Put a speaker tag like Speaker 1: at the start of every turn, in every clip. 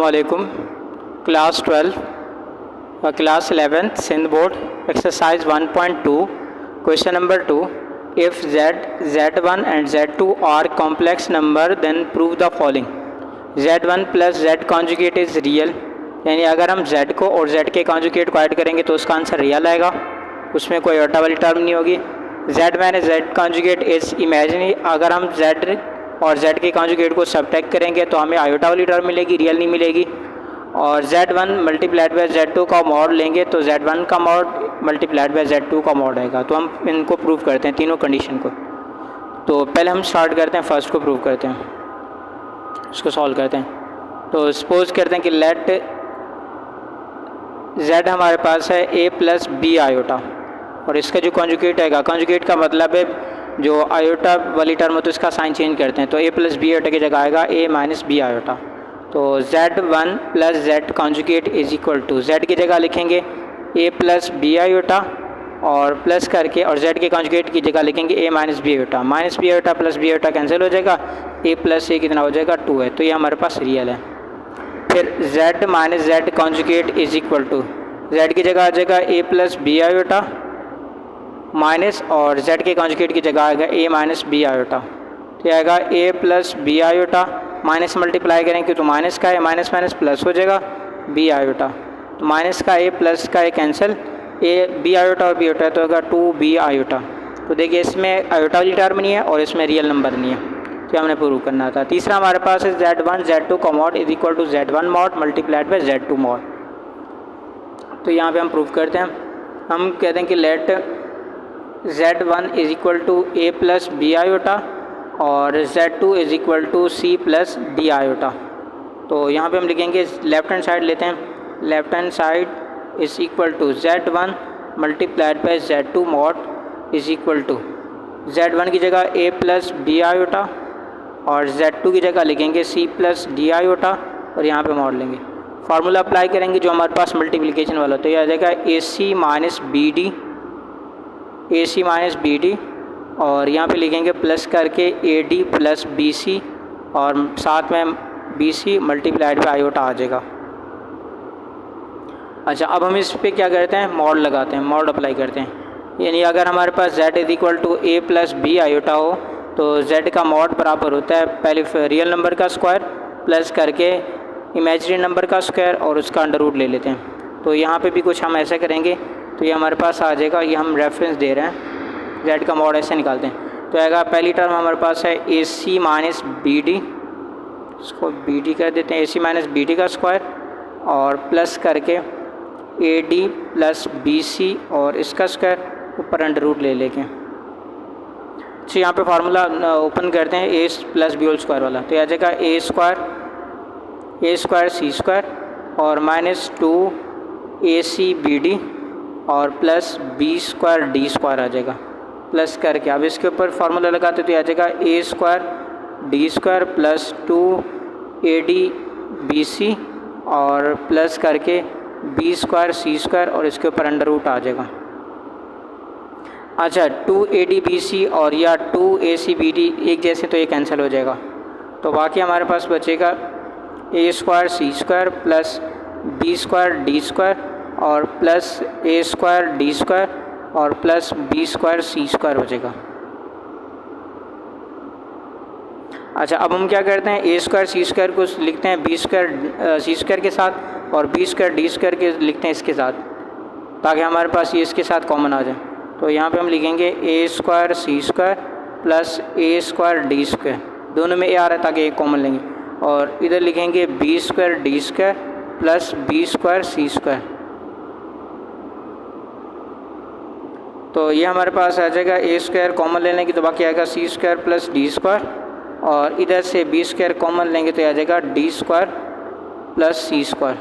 Speaker 1: अस्सलामुअलैकुम। क्लास 12 और class 11 Sindh board exercise 1.2 question number 2। If z1 and z2 are complex number then prove the following. z1 plus z conjugate is real, यानी अगर हम z को और z के conjugate को ऐड करेंगे तो उसका आंसर रियल आएगा, उसमें कोई आयोटा वाली टर्म नहीं होगी। z minus z conjugate is imaginary, अगर हम z और z के कॉन्जुगेट को सबट्रैक्ट करेंगे तो हमें आयोटा वाली टर्म मिलेगी, रियल नहीं मिलेगी। और z1 मल्टीप्लाइड बाय z2 का मॉड लेंगे तो z1 का मॉड मल्टीप्लाइड बाय z2 का मॉड आएगा। तो हम इनको प्रूव करते हैं, तीनों कंडीशन को। तो पहले हम स्टार्ट करते हैं, फर्स्ट को प्रूव करते हैं, उसको सॉल्व करते हैं। तो सपोज करते हैं कि लेट z हमारे पास है a प्लस बी आयोटा, और इसका जो कॉन्जुगेट आएगा, कॉन्जुगेट का मतलब है जो आयोटा वाली टर्म हो तो इसका साइन चेंज करते हैं, तो a प्लस बी आयोटा की जगह आएगा a माइनस बी आयोटा। तो z1 plus z conjugate is equal to, z की जगह लिखेंगे a प्लस बी आयोटा और प्लस करके, और z के कॉन्जुगेट की जगह लिखेंगे a minus b iota. Minus b iota plus b iota cancel हो जाएगा, a प्लस a कितना हो जाएगा 2 है, तो ये हमारे पास रियल है। फिर z minus z conjugate is equal to, z की जगह आ जाएगा a plus b iota minus, और z के कॉन्जुगेट की जगह आएगा a माइनस बी आयोटा। तो आएगा a plus b iota, minus multiply करेंगे तो माइनस का है, माइनस माइनस प्लस हो जाएगा बी आयोटा। तो माइनस का a प्लस का a cancel, a b iota और बी आयोटा तो होगा 2b आयोटा। तो देखिए इसमें आयोटा वाली टर्म नहीं है और इसमें रियल नंबर नहीं है, तो हमने प्रूव करना था। तीसरा हमारे पास है z1 z2 का mod is equal to z1 mod multiplied by z2 mod. तो यहाँ पे हम प्रूव करते हैं, हम कहते हैं कि let z1 is equal to a plus b iota और z2 is equal to c plus d iota. तो यहाँ पे हम लिखेंगे लेफ्ट हैंड साइड लेते हैं, left hand side is equal to z1 multiplied by z2 mod is equal to, z1 की जगह a प्लस बी आयोटा और z2 की जगह लिखेंगे c प्लस d आयोटा, और यहाँ पे मॉड लेंगे। फार्मूला अप्लाई करेंगे जो हमारे पास मल्टीप्लिकेशन वाला, तो यह आ जाएगा ac minus b d, ac minus b d, और यहाँ पे लिखेंगे प्लस करके AD प्लस BC और साथ में BC मल्टीप्लाइड बाय आयोटा आ जाएगा। अच्छा, अब हम इस पे क्या करते हैं, मॉड लगाते हैं, मॉड अप्लाई करते हैं। यानी अगर हमारे पास z is equal to a plus b iota हो तो z का मॉड बराबर होता है पहले रियल नंबर का स्क्वायर प्लस करके इमेजिनरी नंबर का स्क्वायर और उसका अंडर रूट ले लेते हैं। तो यहाँ पे भी कुछ हम ऐसा करेंगे तो ये हमारे पास आ जाएगा, ये हम रेफरेंस दे रहे हैं, z का मॉड ऐसे निकालते हैं। तो आएगा पहली टर्म हमारे पास है ac माइनस बी डी, इसको बी डी कर देते हैं, ac माइनस बी डी का स्क्वायर और प्लस करके AD प्लस BC और इसका स्क्वायर ऊपर अंडर रूट ले लेंगे। अच्छा, यहाँ पे फार्मूला ओपन करते हैं a plus b whole square वाला, तो आ जाएगा a स्क्वायर c स्क्वायर और माइनस 2ac BD और plus b square d square आ जाएगा। प्लस करके अब इसके ऊपर फार्मूला लगाते तो आ जाएगा a square d square plus 2AD BC और प्लस करके b स्क्वायर c स्क्वायर और इसके ऊपर अंडर रूट आ जाएगा। अच्छा, 2AD BC और या 2AC BD एक जैसे, तो ये कैंसिल हो जाएगा। तो बाकी हमारे पास बचेगा a square c square plus b square d square और plus a square d square और plus b square c square हो जाएगा। अच्छा, अब हम क्या करते हैं, a स्क्वायर c स्क्वायर को लिखते हैं b स्क्वायर c स्क्वायर के साथ और b स्क्वायर d स्क्वायर के लिखते हैं इसके साथ, ताकि हमारे पास ये इसके साथ कॉमन आ जाए। तो यहाँ पे हम लिखेंगे a square c square plus a square d square, दोनों में a आ रहा है ताकि एक कॉमन लेंगे, और इधर लिखेंगे b square d square plus b square c square. तो ये हमारे पास आ जाएगा a स्क्वायर कॉमन लेने की, तो बाकी आएगा c square plus d square, और इधर से b स्क्वायर कॉमन लेंगे तो आ जाएगा d square plus c square.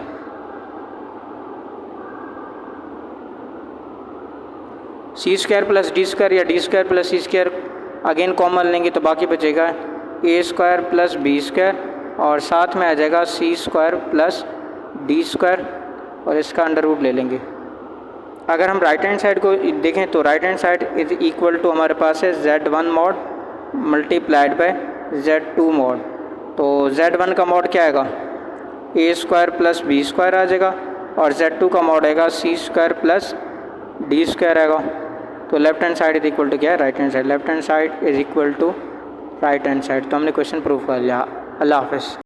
Speaker 1: c square plus d square या d square plus c square again common लेंगे तो बाकी बचेगा a square plus b square और साथ में आ जाएगा c square plus d square और इसका अंडर रूट ले लेंगे। अगर हम राइट हैंड साइड को देखें तो right hand side is equal to हमारे पास है z1 mod multiplied by z2 mod. तो z1 का मॉड क्या आएगा, a square plus b square आ जाएगा और Z2 का मॉड आएगा c square plus d square आएगा। तो left hand side is equal to क्या है, right hand side. Left hand side is equal to right hand side. तो हमने क्वेश्चन प्रूव कर लिया। अल्लाह हाफ़िज़।